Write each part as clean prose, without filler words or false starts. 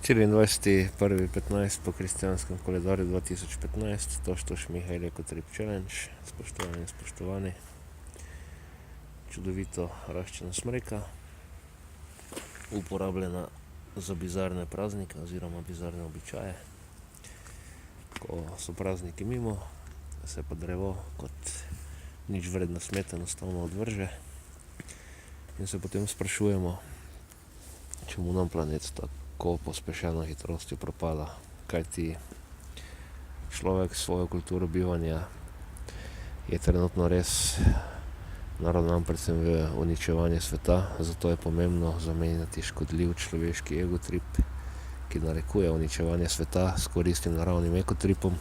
24.1.15 po kristjanskem koledarju 2015, Toštoš Mihael Ekotrip Challenge, spoštovani in spoštovani. Čudovito raščena smreka, uporabljena za bizarne praznike oziroma bizarne običaje. Ko so prazniki mimo, se pa drevo kot nič vredna smet enostavno odvrže in se potem sprašujemo, čemu nam planet tako pospešeno hitrostjo propada, kajti človek s svojo kulturo bivanja je trenutno res naravnan predvsem v uničevanje sveta, zato je pomembno zamenjati škodljiv človeški egotrip, ki narekuje uničevanje sveta, s koristnim naravnim ekotripom,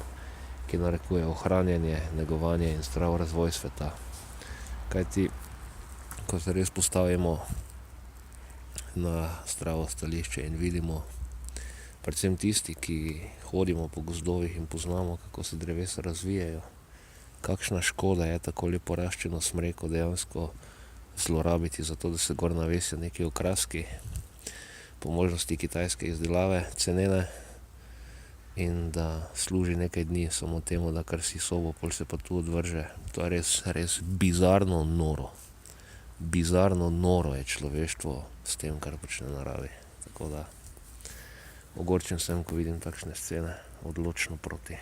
ki narekuje ohranjanje, negovanje in zdrav razvoj sveta. Kajti, ko se res postavimo na zdravo stališče in vidimo, predvsem tisti, ki hodimo po gozdovih in poznamo, kako se drevesa razvijajo, kakšna škoda je tako lepo raščeno smreko dejansko zlorabiti za to, da se gor navesijo neki okraski, po možnosti kitajske izdelave, cenene, in da služi nekaj dni samo temu, da krasi sobo, pol se pa tu odvrže. To je res bizarno noro. Bizarno noro je človeštvo s tem, kar počne v naravi. Tako da ogorčen sem, ko vidim takšne scene, odločno proti.